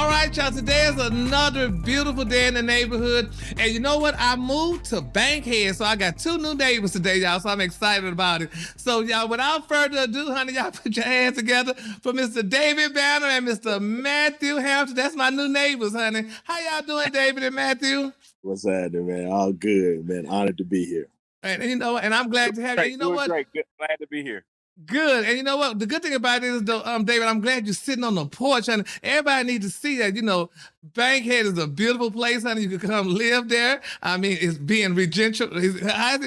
All right, y'all. Today is another beautiful day in the neighborhood. And you know what? I moved to Bankhead, so I got 2 new neighbors today, y'all. So I'm excited about it. So, y'all, without further ado, honey, y'all put your hands together for Mr. David Banner and Mr. Mathew Hampton. That's my new neighbors, honey. How y'all doing, David and Matthew? What's happening, man? All good, man. Honored to be here. And you know, and I'm glad to have you. And you know what? Great. Good. Glad to be here. Good. And you know what? The good thing about it is, though, David, I'm glad you're sitting on the porch, and everybody needs to see that, Bankhead is a beautiful place, honey. You can come live there. I mean, it's being regentrified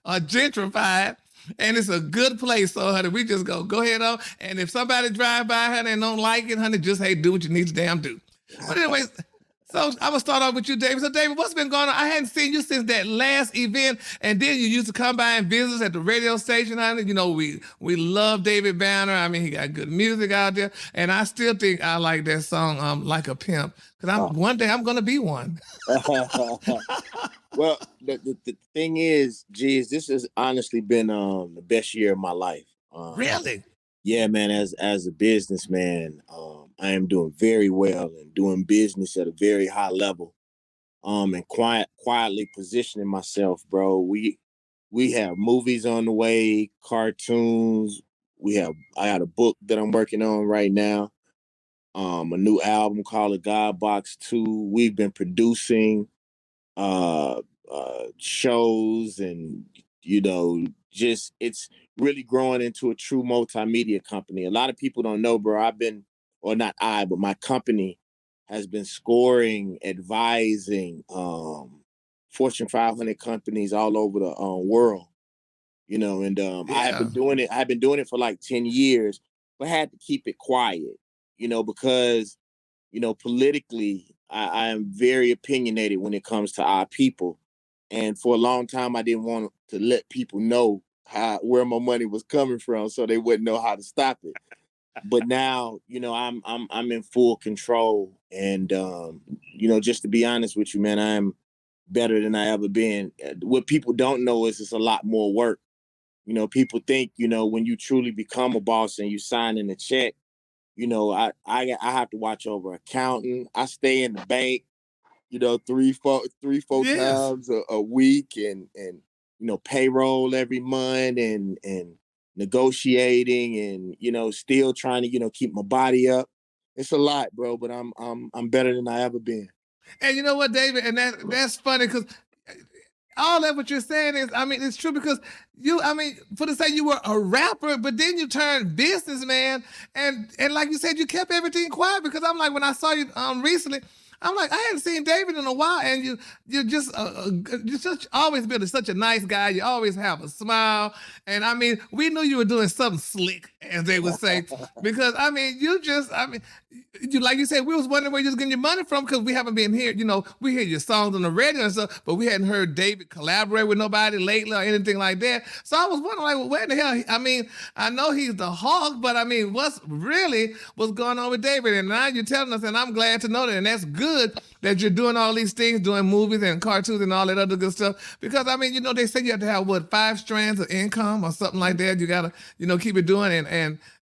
or gentrified. And it's a good place. So, honey, we just go ahead on. And if somebody drive by, honey, and don't like it, honey, just, hey, do what you need to damn do. But anyways, so I'm gonna start off with you, David. So, David, what's been going on? I hadn't seen you since that last event, and then you used to come by and visit us at the radio station, honey. You know, we love David Banner. I mean, he got good music out there, and I still think I like that song, "Like a Pimp," because one day I'm gonna be one. Well, the thing is, geez, this has honestly been the best year of my life. Really? Yeah, man. As a businessman, I am doing very well and doing business at a very high level. And quietly positioning myself, bro. We have movies on the way, cartoons. I got a book that I'm working on right now. A new album called The God Box 2. We've been producing shows, and just it's really growing into a true multimedia company. A lot of people don't know, bro. But my company has been scoring, advising Fortune 500 companies all over the world. And Yeah. I've been doing it for like 10 years, but had to keep it quiet, because politically, I am very opinionated when it comes to our people. And for a long time, I didn't want to let people know where my money was coming from, so they wouldn't know how to stop it. But now, I'm in full control, and just to be honest with you, man, I'm better than I ever been. What people don't know is it's a lot more work. People think, when you truly become a boss and you sign in a check, I have to watch over accounting. I stay in the bank, three, four Yes. times a week, and payroll every month, and negotiating, and still trying to keep my body up. It's a lot, bro, but I'm better than I ever been. And you know what, David? And that's funny because all that what you're saying is, I mean, it's true because for to say you were a rapper, but then you turned businessman, and like you said, you kept everything quiet because I'm like, when I saw you recently, I'm like, I hadn't seen David in a while, and you're just always been such a nice guy. You always have a smile, and I mean, we knew you were doing something slick, as they would say, because you like you said, we was wondering where you was getting your money from because we haven't been here. We hear your songs on the radio and stuff, but we hadn't heard David collaborate with nobody lately or anything like that. So I was wondering, like, well, where the hell? I mean, I know he's the Hawk, but I mean, what's going on with David? And now you're telling us, and I'm glad to know that, and that's good that you're doing all these things, doing movies and cartoons and all that other good stuff. Because I mean, they say you have to have 5 strands of income or something like that. You gotta, keep it doing,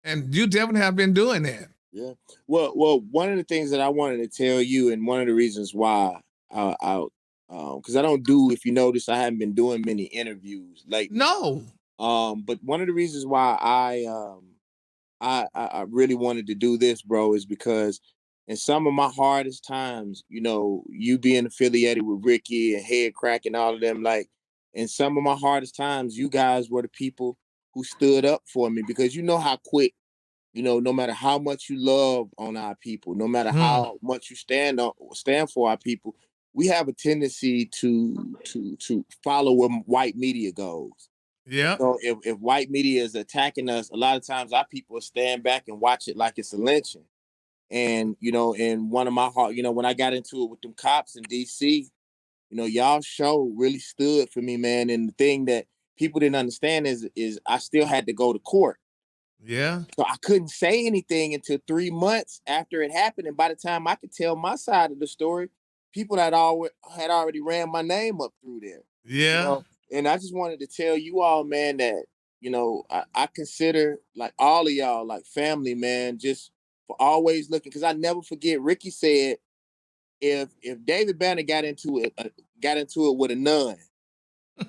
and you definitely have been doing that. Yeah. Well, one of the things that I wanted to tell you, and one of the reasons why because I don't do, if you notice, I haven't been doing many interviews lately. No. But one of the reasons why I really wanted to do this, bro, is because in some of my hardest times, you being affiliated with Ricky and Head Crack and all of them, like, in some of my hardest times, you guys were the people who stood up for me, because you know how quick, no matter how much you love on our people, no matter how much you stand for our people, we have a tendency to follow where white media goes. Yeah. So if white media is attacking us, a lot of times our people stand back and watch it like it's a lynching. And in one of my heart, when I got into it with them cops in DC, y'all show really stood for me, man. And the thing that people didn't understand is I still had to go to court. Yeah. So I couldn't say anything until 3 months after it happened. And by the time I could tell my side of the story, people had already ran my name up through there. Yeah. And I just wanted to tell you all, man, that, I consider, like, all of y'all like family, man. Just for always looking. Because I never forget, Ricky said, if David Banner got into it with a nun,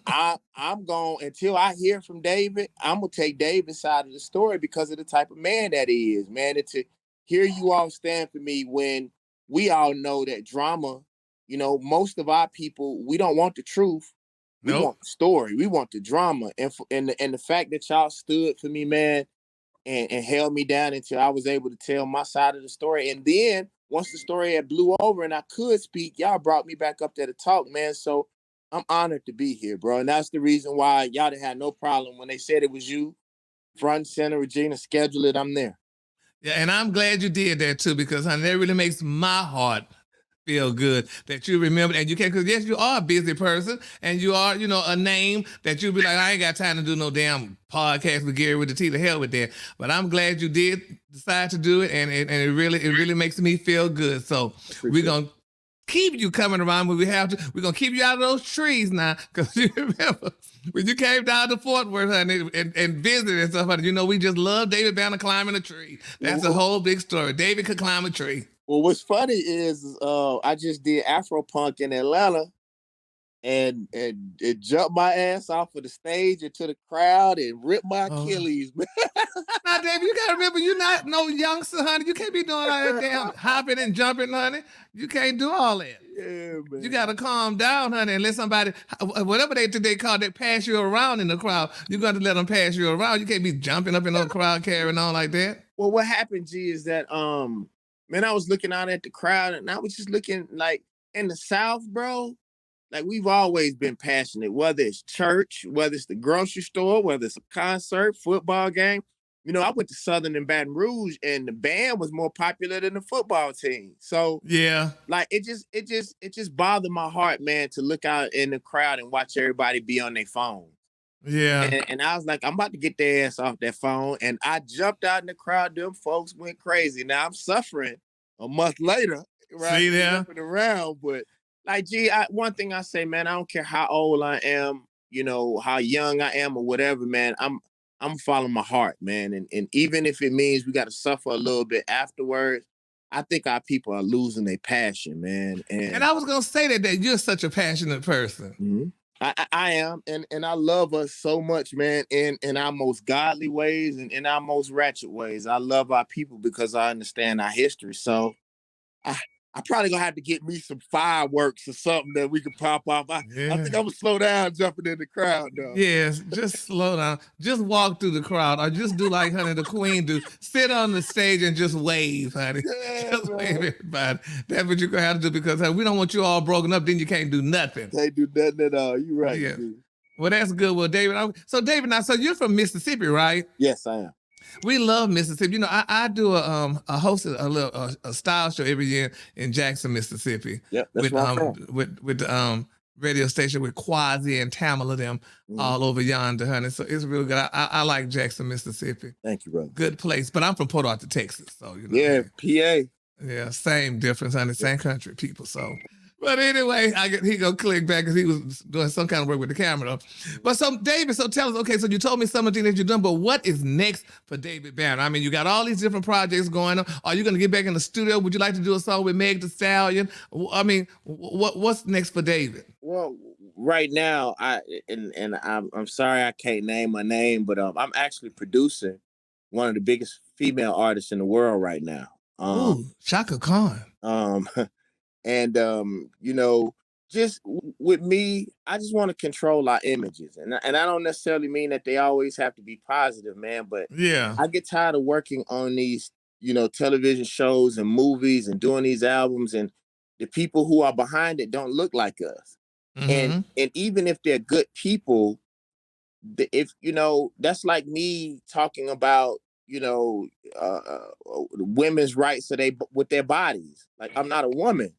I'm going, until I hear from David, I'm gonna take David's side of the story because of the type of man that he is, man. And to hear you all stand for me when we all know that drama, most of our people, we don't want the truth. We Nope. want the story. We want the drama. And the fact that y'all stood for me, man, and held me down until I was able to tell my side of the story. And then once the story had blew over and I could speak, y'all brought me back up there to talk, man. So I'm honored to be here, bro. And that's the reason why y'all didn't have no problem when they said it was you, front and center, Regina, schedule it, I'm there. Yeah, and I'm glad you did that too, because honey, that really makes my heart feel good that you remember and you can, because yes, you are a busy person and you are, a name that you'll be like, I ain't got time to do no damn podcast with Gary with the T, to hell with that. But I'm glad you did decide to do it, and it really makes me feel good. So we're gonna keep you coming around when we have to. We're gonna keep you out of those trees now, because you remember when you came down to Fort Worth, honey, and visited and stuff, honey, we just love David Banner climbing a tree. That's a whole big story. David could climb a tree. Well, what's funny is I just did Afro Punk in Atlanta, and it jumped my ass off of the stage into the crowd and ripped my Achilles. Now, David, you gotta remember, you're not no youngster, honey. You can't be doing all that damn hopping and jumping, honey. You can't do all that. Yeah, man. You gotta calm down, honey, and let somebody, whatever they call it, pass you around in the crowd. You gotta let them pass you around. You can't be jumping up in the crowd carrying on like that. Well, what happened, G, is that man, I was looking out at the crowd and I was just looking, like, in the South, bro. Like, we've always been passionate, whether it's church, whether it's the grocery store, whether it's a concert, football game. I went to Southern and Baton Rouge, and the band was more popular than the football team. So yeah, like it just bothered my heart, man, to look out in the crowd and watch everybody be on their phone. Yeah. And I was like, I'm about to get their ass off that phone. And I jumped out in the crowd. Them folks went crazy. Now I'm suffering a month later, right? See there? Jumping around. But like, G, one thing I say, man, I don't care how old I am, how young I am or whatever, man. I'm following my heart, man. And even if it means we got to suffer a little bit afterwards, I think our people are losing their passion, man. And I was gonna say that you're such a passionate person. Mm-hmm. I am, and I love us so much, man, in our most godly ways and in our most ratchet ways. I love our people because I understand our history. So I probably gonna have to get me some fireworks or something that we can pop off. I think I'm gonna slow down jumping in the crowd, though. Yes, just slow down. Just walk through the crowd, or just do like honey the Queen do. Sit on the stage and just wave, honey. Yeah, just man. wave everybody. That's what you're gonna have to do, because honey, we don't want you all broken up. Then you can't do nothing. Can't do nothing at all. You're right. Yeah. Dude. Well, that's good. Well, David, so David, now, so you're from Mississippi, right? Yes, I am. We love Mississippi. I do a hosted a style show every year in Jackson, Mississippi. Yep, that's with the radio station with Quasi and Tamala them all over yonder, honey. So it's real good. I like Jackson, Mississippi. Thank you, brother. Good place. But I'm from Port Arthur, Texas. So yeah, PA. Yeah, same difference, honey. Same country people. So. But anyway, he go click back because he was doing some kind of work with the camera. But so, David, so tell us, okay, so you told me some of the things that you've done, but what is next for David Banner? I mean, you got all these different projects going on. Are you going to get back in the studio? Would you like to do a song with Meg Thee Stallion? I mean, what's next for David? Well, right now, I'm sorry I can't name my name, but I'm actually producing one of the biggest female artists in the world right now. Ooh, Shaka Khan. And, just with me, I just want to control our images. And I don't necessarily mean that they always have to be positive, man. But yeah, I get tired of working on these, television shows and movies and doing these albums. And the people who are behind it don't look like us. Mm-hmm. And even if they're good people, if, that's like me talking about, women's rights with their bodies. Like, I'm not a woman.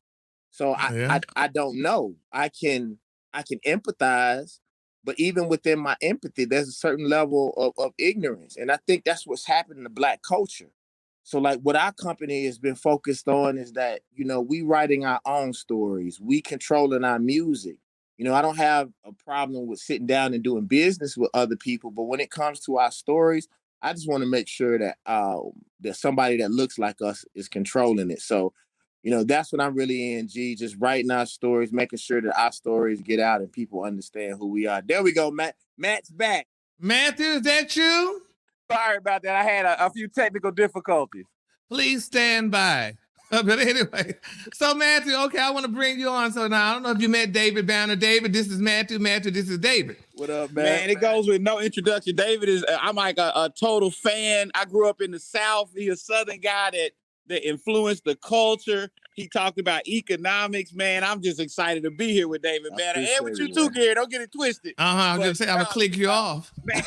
So I don't know. I can empathize, but even within my empathy, there's a certain level of ignorance. And I think that's what's happened in the Black culture. So like what our company has been focused on is that, we writing our own stories, we controlling our music. I don't have a problem with sitting down and doing business with other people, but when it comes to our stories, I just want to make sure that that somebody that looks like us is controlling it. So, that's what I'm really in, G. Just writing our stories, making sure that our stories get out and people understand who we are. There we go, Matt. Matt's back. Matthew, is that you? Sorry about that. I had a few technical difficulties. Please stand by. But anyway, so Matthew, okay, I want to bring you on. So now I don't know if you met David Banner. David, this is Matthew. Matthew, this is David. What up, man? Man, it goes with no introduction. David is, I'm like a total fan. I grew up in the South. He's a Southern guy that influenced the culture. He talked about economics, man. I'm just excited to be here with David Banner. And with you too, Gary. Don't get it twisted. I'm going to say, I'm going to click you off. Man,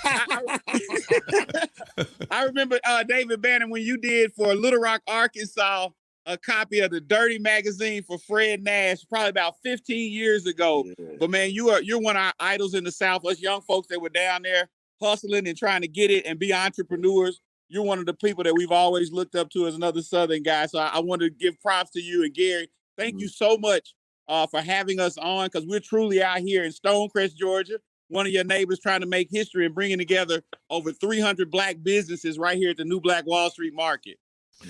I remember David Banner when you did for Little Rock, Arkansas, a copy of the Dirty magazine for Fred Nash, probably about 15 years ago. Yeah. But man, you're one of our idols in the South. Us young folks that were down there hustling and trying to get it and be entrepreneurs. You're one of the people that we've always looked up to as another Southern guy. So I want to give props to you and Gary. Thank you so much for having us on, because we're truly out here in Stonecrest, Georgia, one of your neighbors, trying to make history and bringing together over 300 Black businesses right here at the New Black Wall Street Market.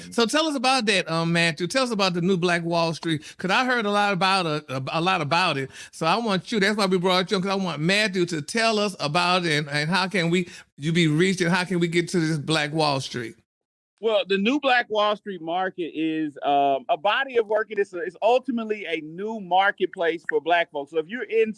So tell us about that, Matthew. Tell us about the New Black Wall Street, because I heard a lot about it. So I want you. That's why we brought you on, because I want Matthew to tell us about it and how can you be reached, and how can we get to this Black Wall Street? Well, the New Black Wall Street Market is a body of work. It's ultimately a new marketplace for Black folks. So if you're in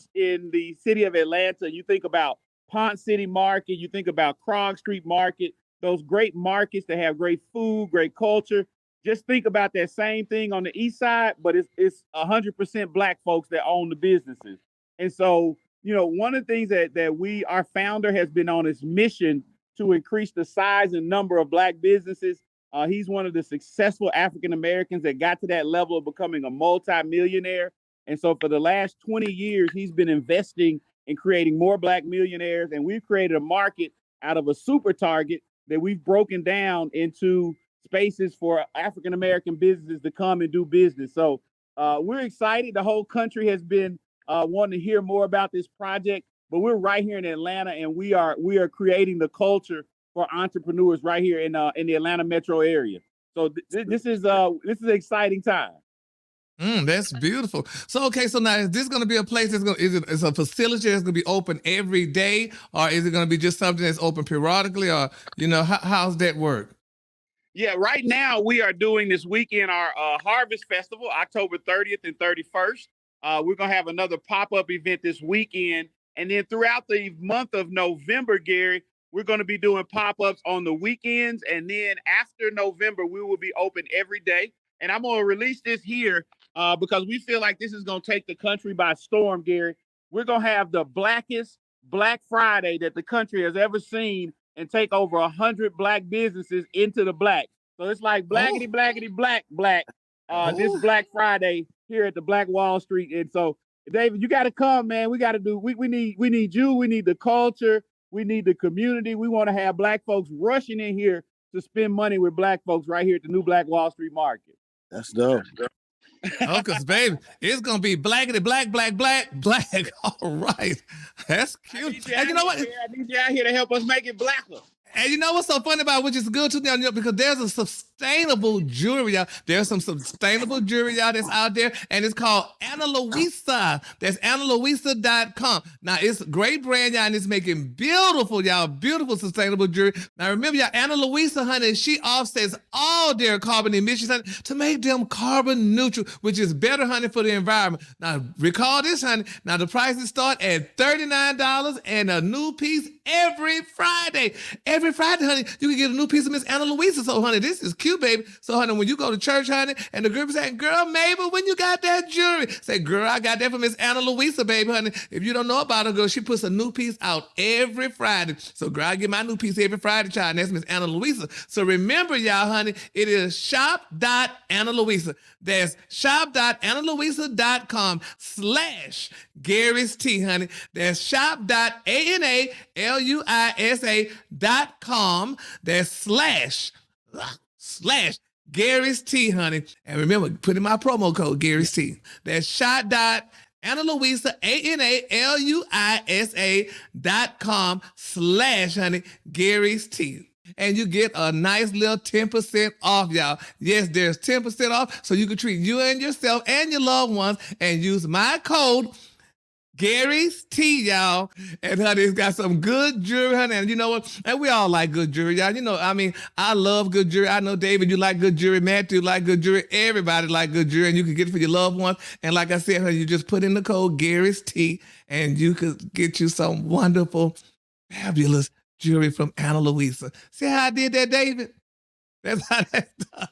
the city of Atlanta, you think about Ponce City Market, you think about Krog Street Market, those great markets that have great food, great culture. Just think about that same thing on the east side, but it's 100% Black folks that own the businesses. And so, one of the things that our founder has been on his mission to increase the size and number of Black businesses. He's one of the successful African Americans that got to that level of becoming a multi-millionaire. And so for the last 20 years, he's been investing in creating more Black millionaires. And we've created a market out of a super target that we've broken down into spaces for African American businesses to come and do business. So we're excited. The whole country has been wanting to hear more about this project, but we're right here in Atlanta, and we are creating the culture for entrepreneurs right here in the Atlanta metro area. So this is an exciting time. That's beautiful. So, okay, so now is this going to be a place is it a facility that's going to be open every day, or is it going to be just something that's open periodically, or, how's that work? Yeah, right now we are doing this weekend our Harvest Festival, October 30th and 31st. We're going to have another pop-up event this weekend. And then throughout the month of November, Gary, we're going to be doing pop-ups on the weekends. And then after November, we will be open every day. And I'm going to release this here because we feel like this is going to take the country by storm, Gary. We're going to have the blackest Black Friday that the country has ever seen, and take over 100 Black businesses into the black. So it's like blackity, blackity, black, this Black Friday here at the Black Wall Street. And so, David, you got to come, man. We got to do, we need you. We need the culture. We need the community. We want to have Black folks rushing in here to spend money with Black folks right here at the New Black Wall Street Market. That's dope. Oh, because, baby, it's going to be blackity, black. All right. That's cute. And you know what? I need you out here to help us make it blacker. And you know what's so funny about it, which is good to know, because there's a sustainable jewelry out. There's some sustainable jewelry out that's out there, and it's called Ana Luisa. That's AnaLuisa.com. Now, it's a great brand, y'all, and it's making beautiful sustainable jewelry. Now, remember, y'all, Ana Luisa, honey, she offsets all their carbon emissions, honey, to make them carbon neutral, which is better, honey, for the environment. Now, recall this, honey. Now, the prices start at $39 and a new piece every Friday. Every Friday, honey, you can get a new piece of Miss Ana Luisa. So, honey, this is cute, baby. So, honey, when you go to church, honey, and the group is saying, girl, Mabel, when you got that jewelry? Say, girl, I got that from Miss Ana Luisa, baby, honey. If you don't know about her, girl, she puts a new piece out every Friday. So, girl, I get my new piece every Friday, child, and that's Miss Ana Luisa. So, remember, y'all, honey, it is shop.AnaLuisa. That's shop.analuisa.com/Gary's Tea, honey. That's shop.ANALUISA.com. That's slash Gary's Tea, honey. And remember, put in my promo code, Gary's Tea. That's shop.AnaLuisa, ANALUISA.com / honey, Gary's Tea. and you get a nice little 10% off, y'all. Yes, there's 10% off, so you can treat you and yourself and your loved ones and use my code Gary's Tea, y'all. And honey, it's got some good jewelry, honey. And you know what? And we all like good jewelry, y'all. You know, I mean, I love good jewelry. I know, David, you like good jewelry. Matthew like good jewelry. Everybody like good jewelry. And you can get it for your loved ones. And like I said, honey, you just put in the code Gary's Tea and you could get you some wonderful, fabulous jewelry from Anna Luisa. See how I did that, David? That's how that's done.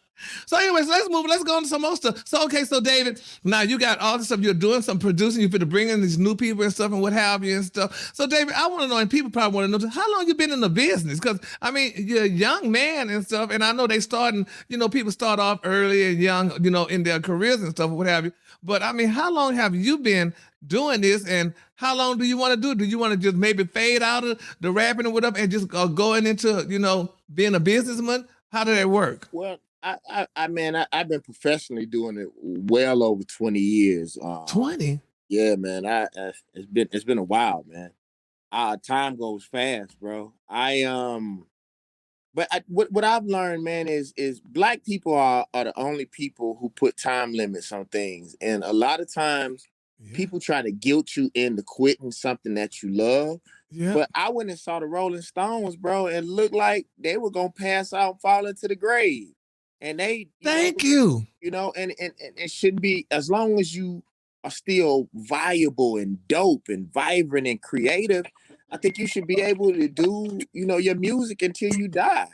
So anyways, let's move. Let's go on to some more stuff. So, okay, so David, now you got all this stuff. You're doing some producing. You're to bring in these new people and stuff and what have you and stuff. So, David, I want to know, and people probably want to know, how long you been in the business? Because, I mean, you're a young man and stuff, and I know they starting, you know, people start off early and young, you know, in their careers and stuff, what have you. But, I mean, how long have you been doing this, and how long do you want to do it? Do you want to just maybe fade out of the rapping and whatever and just going into, you know, being a businessman? How did that work? Well, I've been professionally doing it well over 20 years. 20? Yeah, man. It's been a while, man. Time goes fast, bro. What I've learned, man, is Black people are the only people who put time limits on things, and a lot of times people try to guilt you into quitting something that you love. Yeah. But I went and saw the Rolling Stones, bro, and looked like they were gonna pass out and fall into the grave. And they Thank you. You know, and it should be, as long as you are still viable and dope and vibrant and creative, I think you should be able to do, you know, your music until you die.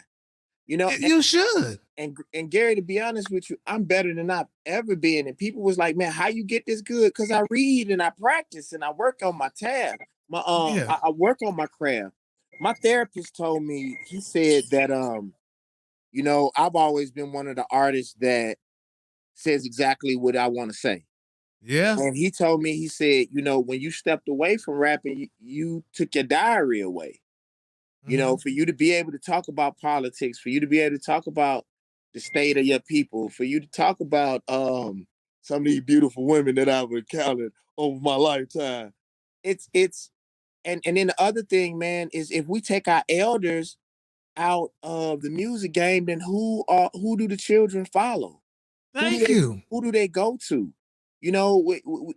You know, you should. And Gary, to be honest with you, I'm better than I've ever been. And people was like, man, how you get this good? Because I read and I practice and I work on my tab. I work on my craft. My therapist told me, he said that you know, I've always been one of the artists that says exactly what I want to say. Yeah. And he told me, he said, you know, when you stepped away from rapping, you took your diary away. You know, for you to be able to talk about politics, for you to be able to talk about the state of your people, for you to talk about some of these beautiful women that I've encountered over my lifetime. And then the other thing, man, is if we take our elders out of the music game, then who do the children follow? Thank you. Who do they go to? You know,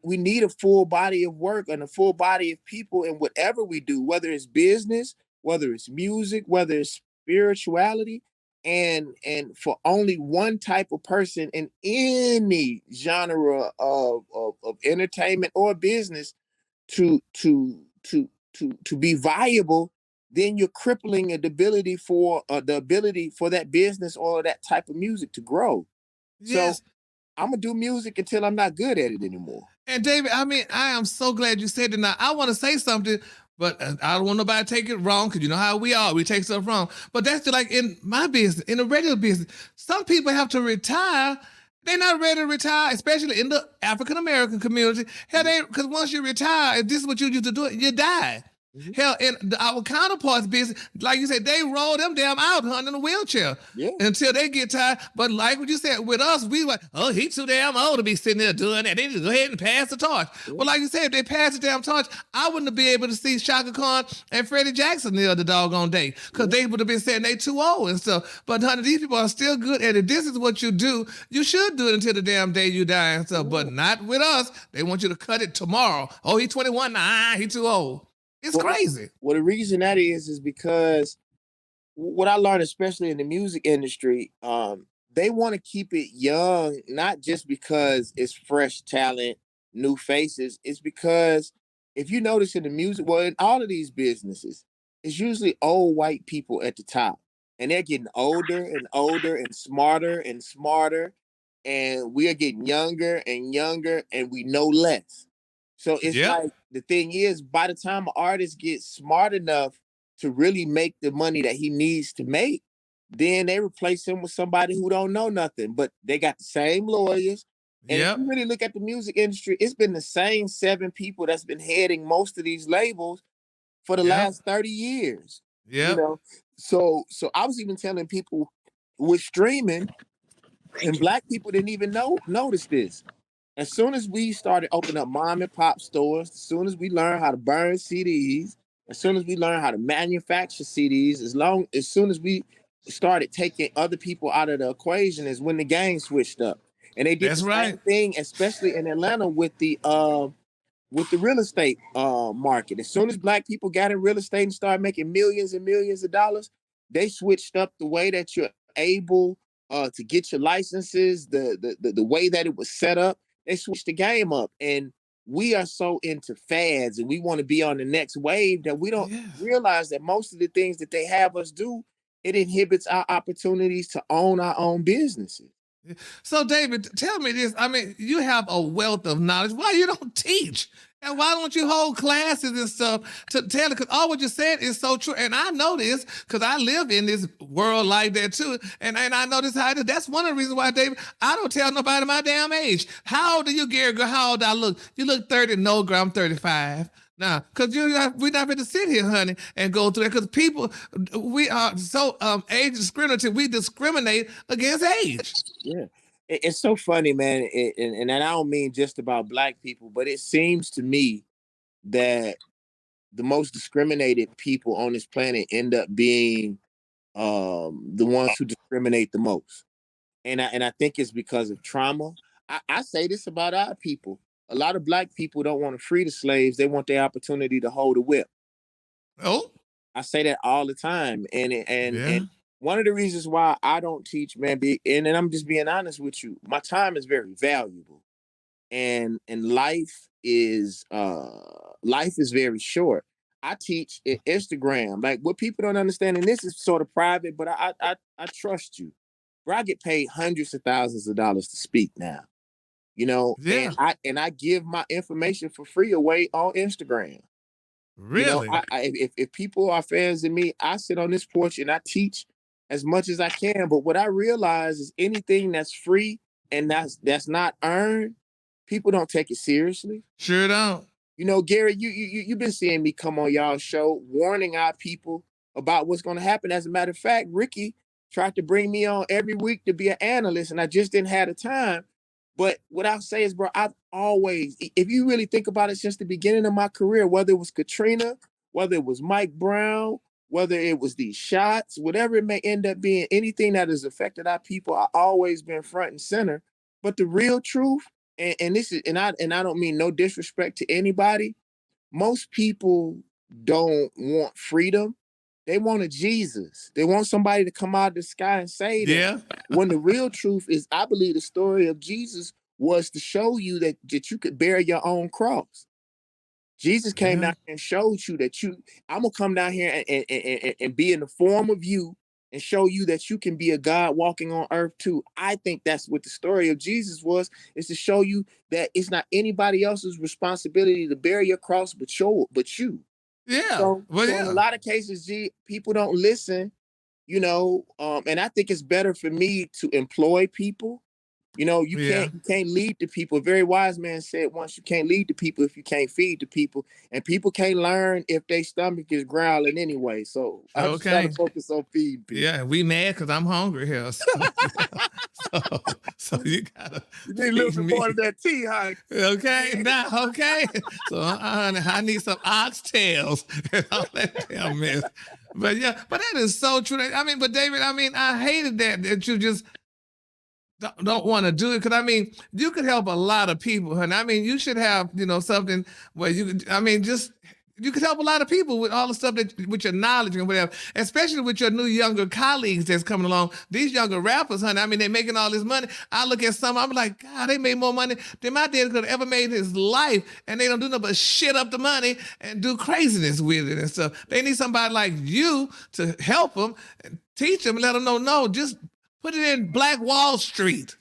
we need a full body of work and a full body of people in whatever we do, whether it's business, whether it's music, whether it's spirituality, and for only one type of person in any genre of entertainment or business to be viable, then you're crippling the ability for that business or that type of music to grow. Yes. So I'm gonna do music until I'm not good at it anymore. And David, I mean, I am so glad you said it. Now, I want to say something, but I don't want nobody to take it wrong, because you know how we are. We take stuff wrong. But that's just like in my business, in the radio business. Some people have to retire. They're not ready to retire, especially in the African American community. Hell, because once you retire, if this is what you used to do, you die. Hell, in our counterparts business, like you said, they roll them damn out, honey, in a wheelchair until they get tired. But like what you said, with us, we like, oh, he's too damn old to be sitting there doing that. They need to go ahead and pass the torch. Well, like you said, if they pass the damn torch, I wouldn't be able to see Shaka Khan and Freddie Jackson the other doggone day, because they would have been saying they too old and stuff. But honey, these people are still good at it. This is what you do. You should do it until the damn day you die and stuff, but not with us. They want you to cut it tomorrow. Oh, he's 21. Nah, he's too old. It's crazy. Well, the reason that is because what I learned, especially in the music industry, they want to keep it young, not just because it's fresh talent, new faces. It's because if you notice in the music, well, in all of these businesses, it's usually old white people at the top, and they're getting older and older and smarter and smarter, and we are getting younger and younger, and we know less. So it's like, the thing is, by the time an artist gets smart enough to really make the money that he needs to make, then they replace him with somebody who don't know nothing, but they got the same lawyers. And if you really look at the music industry, it's been the same 7 people that's been heading most of these labels for the last 30 years. You know? So I was even telling people with streaming, and Black people didn't even notice this. As soon as we started opening up mom and pop stores, as soon as we learned how to burn CDs, as soon as we learned how to manufacture CDs, as soon as we started taking other people out of the equation is when the gang switched up. And they did That's the right. same thing, especially in Atlanta with the real estate market. As soon as black people got in real estate and started making millions and millions of dollars, they switched up the way that you're able to get your licenses, the way that it was set up. They switched the game up. And we are so into fads and we want to be on the next wave that we don't realize that most of the things that they have us do, it inhibits our opportunities to own our own businesses. So, David, tell me this. I mean, you have a wealth of knowledge. Why you don't teach? And why don't you hold classes and stuff to tell it? Because all what you said is so true. And I know this because I live in this world like that too. And I know this how it is. That's one of the reasons why, David, I don't tell nobody my damn age. How old are you, Gary? How old I look? You look 30. No, girl, I'm 35. Now, because we're not going to sit here, honey, and go through that. Because people, we are so age discriminative. We discriminate against age. Yeah. It's so funny, man. And I don't mean just about black people, but it seems to me that the most discriminated people on this planet end up being the ones who discriminate the most. And I think it's because of trauma. I say this about our people. A lot of black people don't want to free the slaves. They want their opportunity to hold a whip. Oh, I say that all the time. And one of the reasons why I don't teach, man, and I'm just being honest with you, my time is very valuable. And life is very short. I teach Instagram. Like, what people don't understand, and this is sort of private, but I trust you. Bro, I get paid hundreds of thousands of dollars to speak now. You know, and I give my information for free away on Instagram. Really? You know, if people are fans of me, I sit on this porch and I teach as much as I can. But what I realize is anything that's free and that's not earned, people don't take it seriously. Sure don't. You know, Gary, you've been seeing me come on y'all's show warning our people about what's going to happen. As a matter of fact, Ricky tried to bring me on every week to be an analyst, and I just didn't have the time. But what I'll say is, bro, I've always, if you really think about it, since the beginning of my career, whether it was Katrina, whether it was Mike Brown, whether it was these shots, whatever it may end up being, anything that has affected our people, I've always been front and center. But the real truth, and this is, and I don't mean no disrespect to anybody, most people don't want freedom. They want a Jesus. They want somebody to come out of the sky and save them. Yeah. When the real truth is, I believe the story of Jesus was to show you that you could bear your own cross. Jesus came down here and showed you that I'm going to come down here and be in the form of you and show you that you can be a God walking on earth too. I think that's what the story of Jesus was, is to show you that it's not anybody else's responsibility to bear your cross, but you. Yeah. So in a lot of cases, people don't listen, you know, and I think it's better for me to employ people. You know, you can't lead the people. A very wise man said once, you can't lead the people if you can't feed the people. And people can't learn if their stomach is growling anyway. So I'm just trying to focus on feeding people. Yeah, we mad because I'm hungry here. So you gotta. You need a little bit more of that tea, huh? Okay, now, okay. So I need some oxtails and all that damn mess. But yeah, but that is so true. I mean, but David, I mean, I hated that you just don't want to do it, because I mean, you could help a lot of people, and I mean, you should have, you know, something where you could help a lot of people with all the stuff with your knowledge and whatever, especially with your new younger colleagues that's coming along. These younger rappers, honey, I mean, they're making all this money. I look at some, I'm like, God, they made more money than my dad could have ever made in his life, and they don't do nothing but shit up the money and do craziness with it and stuff. They need somebody like you to help them, and teach them, let them know, no, just put it in Black Wall Street.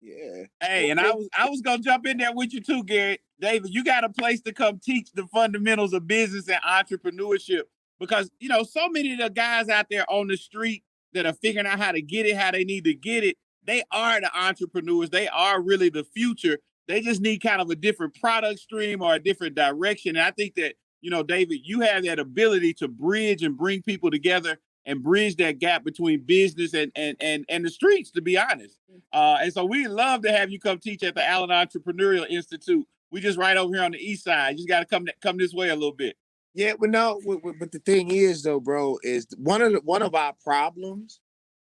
Yeah. Hey, and I was gonna jump in there with you too, Gary. David, you got a place to come teach the fundamentals of business and entrepreneurship, because, you know, so many of the guys out there on the street that are figuring out how to get it, how they need to get it, they are the entrepreneurs. They are really the future. They just need kind of a different product stream or a different direction. And I think that, you know, David, you have that ability to bridge and bring people together and bridge that gap between business and the streets, to be honest. And so we love to have you come teach at the Allen Entrepreneurial Institute. We just right over here on the east side. You just got to come this way a little bit. Yeah, but no, but the thing is though, bro, is one of our problems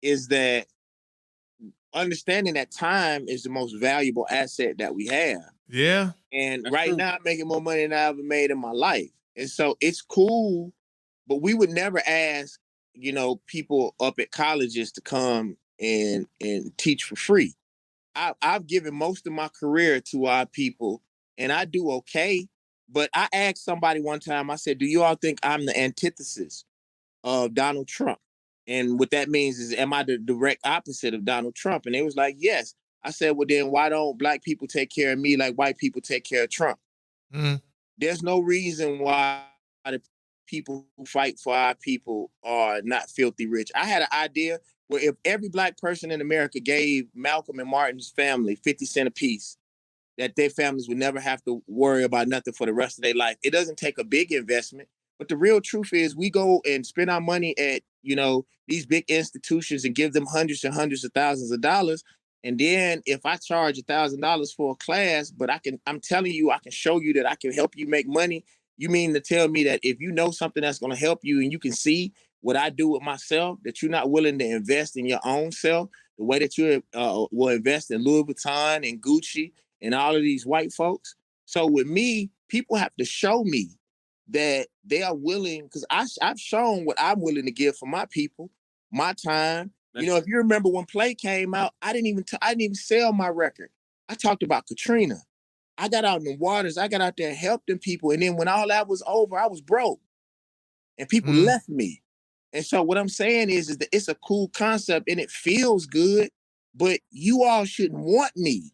is that understanding that time is the most valuable asset that we have. Yeah. And That's right true. now I'm making more money than I ever made in my life. And so it's cool, but we would never ask, you know, people up at colleges to come and teach for free. I've given most of my career to our people, and I do okay. But I asked somebody one time, I said, do you all think I'm the antithesis of Donald Trump? And what that means is, am I the direct opposite of Donald Trump? And they was like, yes. I said, well, then why don't black people take care of me like white people take care of Trump? Mm. There's no reason why the people who fight for our people are not filthy rich. I had an idea where if every black person in America gave Malcolm and Martin's family 50 cents a piece, that their families would never have to worry about nothing for the rest of their life. It doesn't take a big investment, but the real truth is we go and spend our money at, you know, these big institutions and give them hundreds and hundreds of thousands of dollars. And then if I charge $1,000 for a class, but I'm telling you, I can show you that I can help you make money. You mean to tell me that if you know something that's going to help you and you can see what I do with myself, that you're not willing to invest in your own self the way that you will invest in Louis Vuitton and Gucci and all of these white folks? So with me, people have to show me that they are willing, because I've shown what I'm willing to give for my people, my time. You know, if you remember when Play came out, I didn't even sell my record. I talked about Katrina. I got out in the waters. I got out there and helped them people. And then when all that was over, I was broke. And people left me. And so what I'm saying is that it's a cool concept and it feels good, but you all shouldn't want me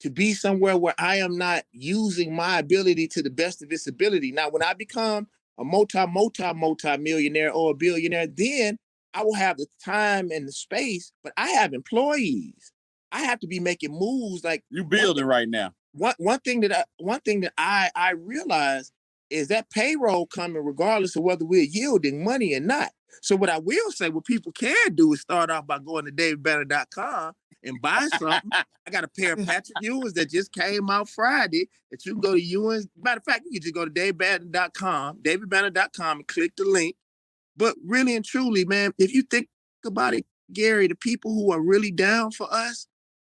to be somewhere where I am not using my ability to the best of its ability. Now, when I become a multi-millionaire or a billionaire, then I will have the time and the space, but I have employees. I have to be making moves. Like you building right now. One thing that I realize is that payroll coming regardless of whether we're yielding money or not. So what I will say, what people can do is start off by going to davidbanner.com and buy something. I got a pair of Patrick Ewins that just came out Friday that you can go to Ewins. Matter of fact, you can just go to davidbanner.com and click the link. But really and truly, man, if you think about it, Gary, the people who are really down for us,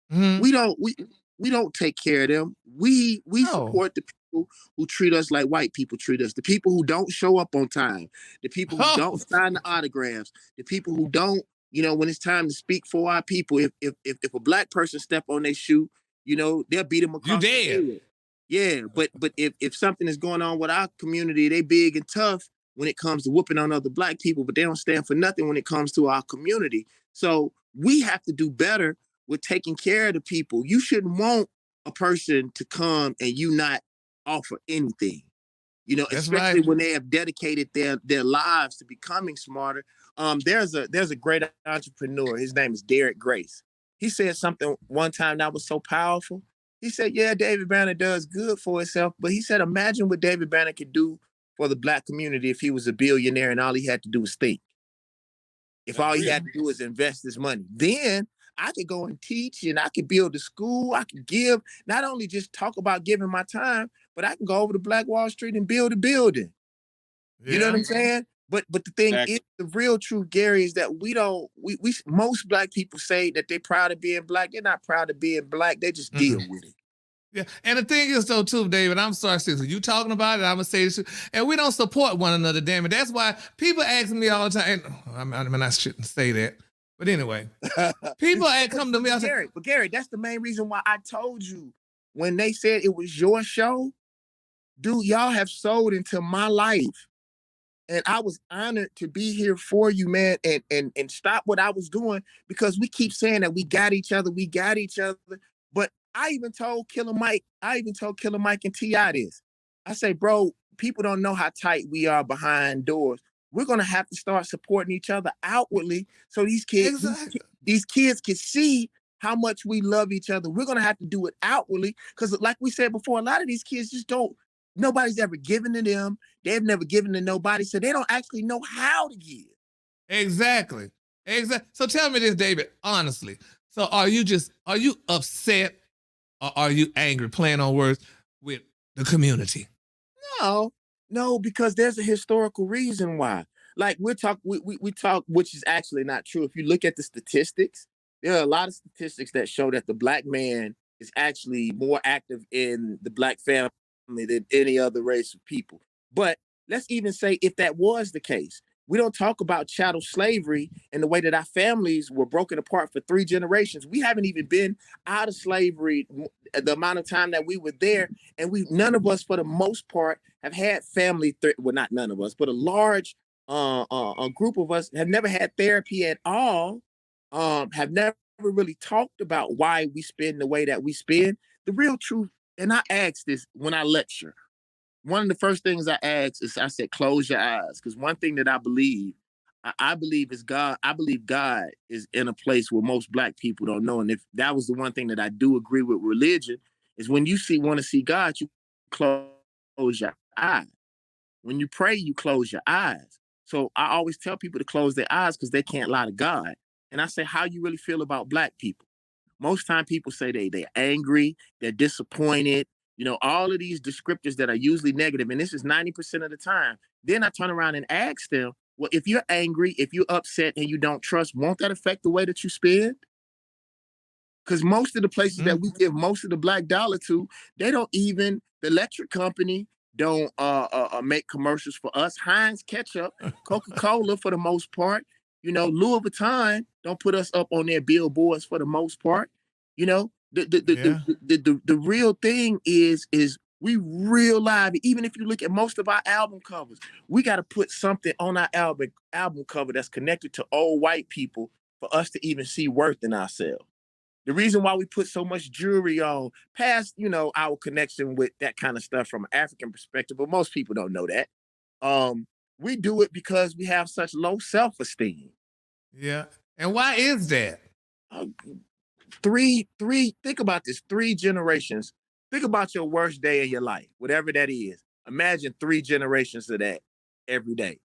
we don't take care of them. We support the people who treat us like white people treat us. The people who don't show up on time. The people who don't sign the autographs. The people who don't, you know, when it's time to speak for our people. If a black person step on their shoe, you know, they'll beat them across the head. Yeah, but if something is going on with our community, they big and tough when it comes to whooping on other black people, but they don't stand for nothing when it comes to our community. So we have to do better with taking care of the people. You shouldn't want a person to come and you not offer anything. You know, That's especially right. when they have dedicated their lives to becoming smarter. There's a great entrepreneur. His name is Derek Grace. He said something one time that was so powerful. He said, yeah, David Banner does good for himself, but he said, imagine what David Banner could do for the black community if he was a billionaire and all he had to do was think. If all he had to do is invest his money, then I could go and teach and I could build a school. I could give, not only just talk about giving my time, but I can go over to Black Wall Street and build a building. You know what I'm saying? But the thing is, the real truth, Gary, is that we most black people say that they're proud of being black. They're not proud of being black. They just deal with it. Yeah, and the thing is though too, David, I'm sorry, sister, you talking about it, I'm gonna say this, and we don't support one another, damn it. That's why people ask me all the time. I shouldn't say that, but anyway, people come to me. But Gary, that's the main reason why I told you when they said it was your show, dude. Y'all have sold into my life. And I was honored to be here for you, man, and stop what I was doing, because we keep saying that we got each other. But I even told Killer Mike and T.I. this. I say, bro, people don't know how tight we are behind doors. We're gonna have to start supporting each other outwardly so these kids can see how much we love each other. We're gonna have to do it outwardly, because like we said before, a lot of these kids just don't. Nobody's ever given to them. They've never given to nobody, so they don't actually know how to give. Exactly. So tell me this, David, honestly. So are you upset or are you angry, playing on words, with the community? No, because there's a historical reason why. like we talk, which is actually not true. If you look at the statistics, there are a lot of statistics that show that the black man is actually more active in the black family than any other race of people. But let's even say if that was the case, we don't talk about chattel slavery and the way that our families were broken apart for 3 generations. We haven't even been out of slavery the amount of time that we were there, and none of us, for the most part, have had family. Well, not none of us, but a large a group of us have never had therapy at all. Have never really talked about why we spend the way that we spend. The real truth, and I ask this when I lecture. One of the first things I asked is I said, close your eyes. Because one thing that I believe is God. I believe God is in a place where most black people don't know. And if that was the one thing that I do agree with religion, is when you want to see God, you close your eyes. When you pray, you close your eyes. So I always tell people to close their eyes because they can't lie to God. And I say, how you really feel about black people? Most time people say they're angry, they're disappointed, all of these descriptors that are usually negative, and this is 90% of the time. Then I turn around and ask them, well, if you're angry, if you're upset and you don't trust, won't that affect the way that you spend? Because most of the places that we give most of the black dollar to, the electric company don't make commercials for us. Heinz ketchup, Coca-Cola for the Most part, Louis Vuitton don't put us up on their billboards for the most part. The real thing is we real live. Even if you look at most of our album covers, we got to put something on our album cover that's connected to old white people for us to even see worth in ourselves. The reason why we put so much jewelry on, past, our connection with that kind of stuff from an African perspective, but most people don't know that. We do it because we have such low self-esteem. Yeah. And why is that? Think about this, 3 generations. Think about your worst day of your life, whatever that is. Imagine 3 generations of that every day.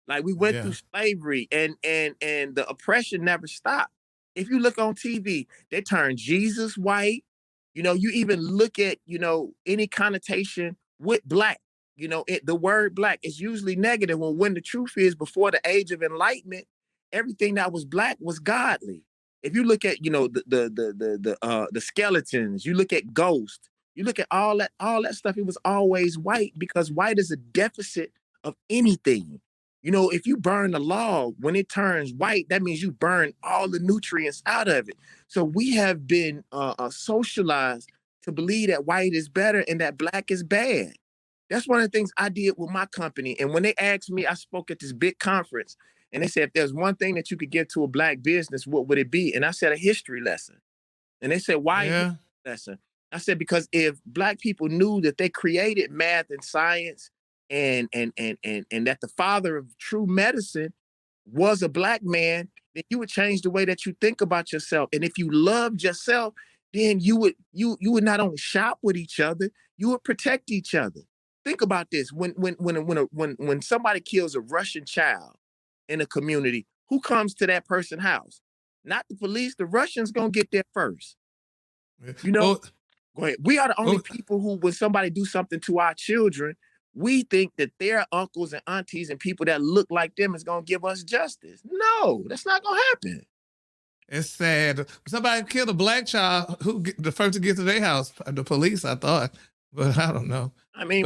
Like we went through slavery and the oppression never stopped. If you look on TV, they turn Jesus white. You even look at, any connotation with black. The word black is usually negative when the truth is before the age of enlightenment, everything that was black was godly. If you look at, the skeletons, you look at ghosts, you look at all that stuff, it was always white because white is a deficit of anything. If you burn the log, when it turns white, that means you burn all the nutrients out of it. So we have been socialized to believe that white is better and that black is bad. That's one of the things I did with my company. And when they asked me, I spoke at this big conference, and they said, if there's one thing that you could give to a black business, what would it be? And I said, a history lesson. And they said, why a history lesson? I said, because if black people knew that they created math and science and that the father of true medicine was a black man, then you would change the way that you think about yourself. And if you loved yourself, then you would not only shop with each other, you would protect each other. Think about this. When somebody kills a Russian child in a community, who comes to that person's house? Not the police. The Russians gonna get there first. Go ahead. We are the only people who, when somebody do something to our children, we think that their uncles and aunties and people that look like them is gonna give us justice. No, that's not gonna happen. It's sad. Somebody killed a black child, the first to get to their house? The police, I thought, but I don't know. I mean,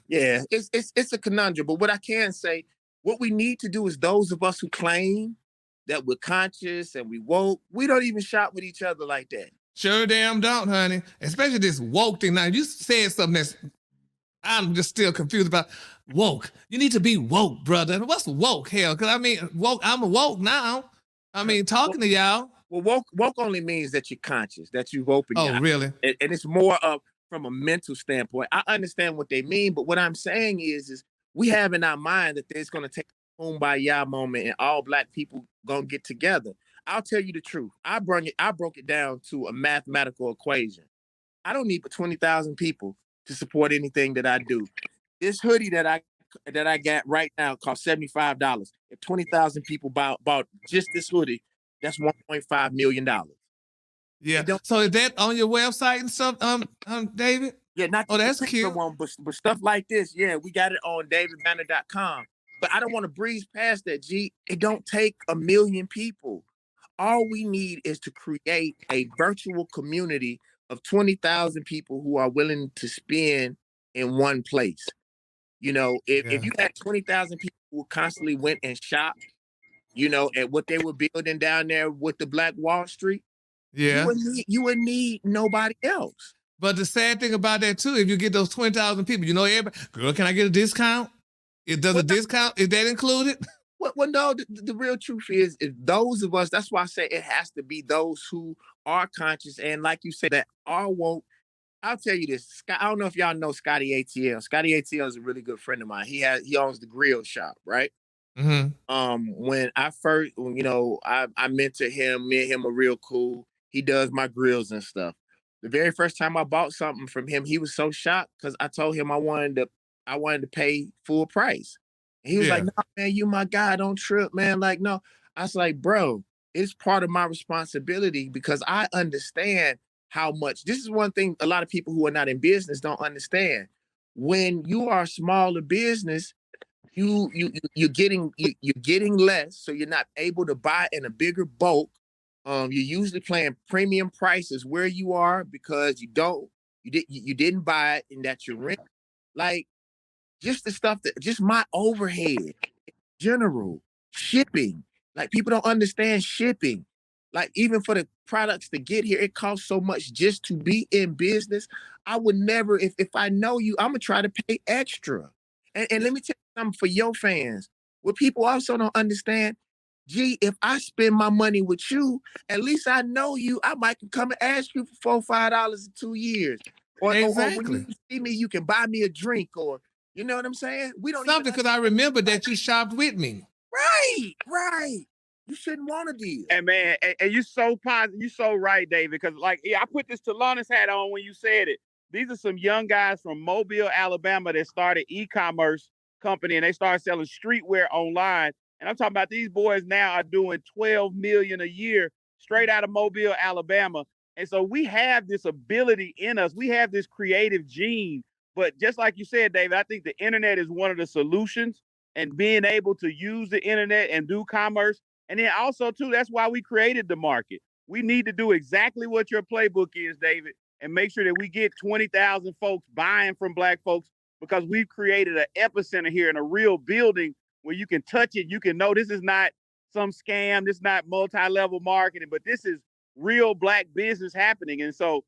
it's a conundrum. But what I can say, what we need to do is those of us who claim that we're conscious and we woke, we don't even shop with each other like that. Sure damn don't, honey. Especially this woke thing. Now, you said something that's I'm just still confused about. Woke. You need to be woke, brother. What's woke? Hell, because I mean, woke. I'm woke now. I mean, talking to y'all. Well, woke only means that you're conscious, that you've opened your eyes. Oh, really? And it's more of from a mental standpoint. I understand what they mean, but what I'm saying is we have in our mind that there's going to take a kumbaya moment and all black people going to get together. I'll tell you the truth. I broke it down to a mathematical equation. I don't need but 20,000 people to support anything that I do. This hoodie that I got right now costs $75. If 20,000 people bought just this hoodie, that's $1.5 million. Yeah. So is that on your website and stuff, David? Yeah, not that's cute. One, but stuff like this. Yeah, we got it on davidbanner.com. But I don't want to breeze past that, G. It don't take 1 million people. All we need is to create a virtual community of 20,000 people who are willing to spend in one place. You know, if Yeah. you had 20,000 people who constantly went and shopped, you know, at what they were building down there with the Black Wall Street, Yeah. you would need nobody else. But the sad thing about that too, if you get those 20,000 people, you know, everybody, girl, can I get a discount? Does a discount, is that included? Well, no, the real truth is those of us, that's why I say it has to be those who are conscious and, like you said, that are woke. I'll tell you this. I don't know if y'all know Scotty ATL. Scotty ATL is a really good friend of mine. He owns the grill shop, right? When I first, you know, I mentored him, me and him are real cool. He does my grills and stuff. The very first time I bought something from him, he was so shocked because I told him I wanted to pay full price. And he was like, Yeah. "No, man, you my guy, don't trip, man." Like, no. I was like, "Bro, it's part of my responsibility because I understand how much." This is one thing a lot of people who are not in business don't understand. When you are a smaller business, you're getting less, so you're not able to buy in a bigger bulk. You're usually paying premium prices where you are because you didn't buy it and that you're rent. Like, just the stuff that just my overhead, general shipping. Like, people don't understand shipping. Like, even for the products to get here, it costs so much just to be in business. I would never, if I know you, I'm gonna try to pay extra. And let me tell you something for your fans. What people also don't understand, gee, if I spend my money with you, at least I know you. I might come and ask you for $4, $5 in 2 years. Or when Exactly. you see me, you can buy me a drink, or you know what I'm saying? We don't even Something, because I remember that you shopped with me. right. You shouldn't want a deal. And man, and you so positive, you so right, David. Because I put this Talonis hat on when you said it. These are some young guys from Mobile, Alabama that started e-commerce company and they started selling streetwear online. And I'm talking about these boys now are doing 12 million a year straight out of Mobile, Alabama. And so we have this ability in us. We have this creative gene. But just like you said, David, I think the internet is one of the solutions, and being able to use the internet and do commerce. And then also, too, that's why we created the market. We need to do exactly what your playbook is, David, and make sure that we get 20,000 folks buying from Black folks, because we've created an epicenter here in a real building where you can touch it. You can know this is not some scam. This is not multi-level marketing, but this is real Black business happening. And so,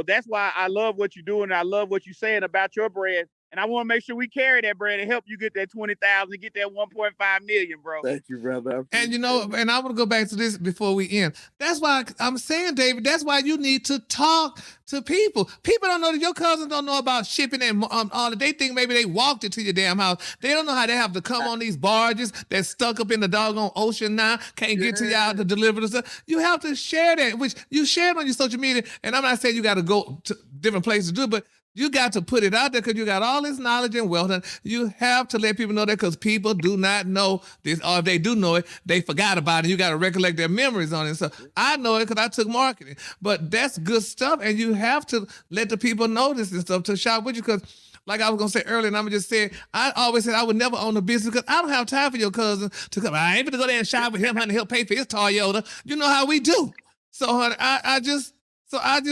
that's why I love what you're doing. And I love what you're saying about your brand. And I want to make sure we carry that brand and help you get that 20,000, get that 1.5 million, bro. Thank you, brother. And and I want to go back to this before we end. That's why I'm saying, David, that's why you need to talk to people. People don't know that your cousins don't know about shipping and all that. They think maybe they walked it to your damn house. They don't know how they have to come on these barges that's stuck up in the doggone ocean now, can't get to y'all to deliver the stuff. You have to share that, which you share it on your social media. And I'm not saying you got to go to different places to do it, but you got to put it out there because you got all this knowledge and wealth. And you have to let people know that, because people do not know this, or if they do know it, they forgot about it. You got to recollect their memories on it. So I know it because I took marketing. But that's good stuff, and you have to let the people know this and stuff to shop with you, because like I was going to say earlier, and I'm just saying, I always said I would never own a business because I don't have time for your cousin to come. I ain't going to go there and shop with him, honey. He'll pay for his Toyota. You know how we do. So, honey, I just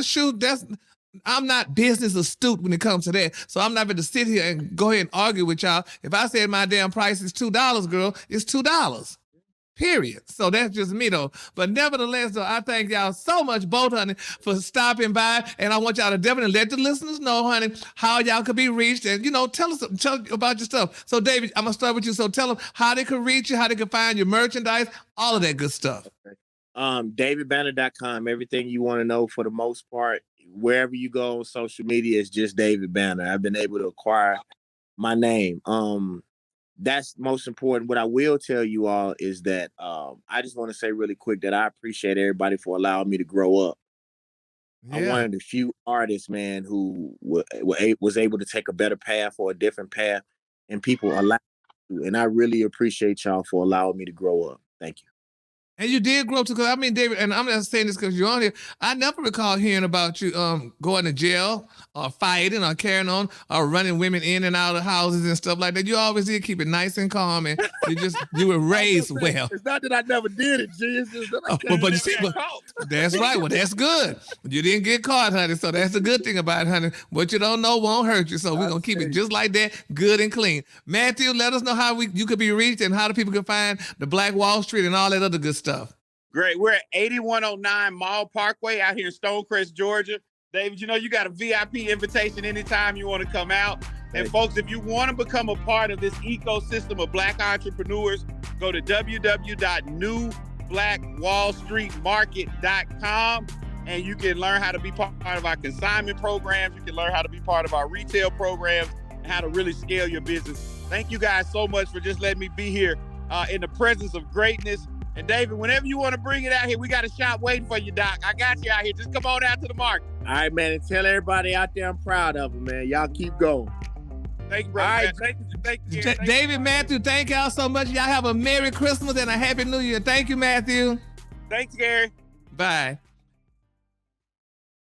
shoot. I'm not business astute when it comes to that. So I'm not going to sit here and go ahead and argue with y'all. If I said my damn price is $2, girl, it's $2. Period. So that's just me, though. But nevertheless, though, I thank y'all so much, both, honey, for stopping by. And I want y'all to definitely let the listeners know, honey, how y'all could be reached. And, tell about your stuff. So, David, I'm going to start with you. So tell them how they can reach you, how they can find your merchandise, all of that good stuff. Okay. DavidBanner.com. Everything you want to know, for the most part, wherever you go on social media, is just David Banner. I've been able to acquire my name. That's most important. What I will tell you all is that I just want to say really quick that I appreciate everybody for allowing me to grow up. Yeah. I'm one of the few artists, man, who was able to take a better path or a different path, and people allow you. And I really appreciate y'all for allowing me to grow up. Thank you. And you did grow too, because I mean, David, and I'm not saying this because you're on here. I never recall hearing about you going to jail or fighting or carrying on or running women in and out of houses and stuff like that. You always did keep it nice and calm, and you were raised well. It's not that I never did it, G. It's just that I But you see, that's right. Well, that's good. You didn't get caught, honey. So that's the good thing about it, honey. What you don't know won't hurt you. So we're gonna keep it just like that, good and clean. Matthew, let us know how you could be reached and how the people can find the Black Wall Street and all that other good stuff. Great. We're at 8109 Mall Parkway out here in Stonecrest, Georgia. David, you know, you got a VIP invitation anytime you want to come out. And folks, if you want to become a part of this ecosystem of Black entrepreneurs, go to www.newblackwallstreetmarket.com and you can learn how to be part of our consignment programs. You can learn how to be part of our retail programs and how to really scale your business. Thank you guys so much for just letting me be here in the presence of greatness. And David, whenever you want to bring it out here, we got a shop waiting for you, Doc. I got you out here. Just come on out to the market. All right, man. And tell everybody out there I'm proud of them, man. Y'all keep going. Thank you, brother. All right. Thank you. David, Matthew, thank y'all so much. Y'all have a Merry Christmas and a Happy New Year. Thank you, Matthew. Thanks, Gary. Bye.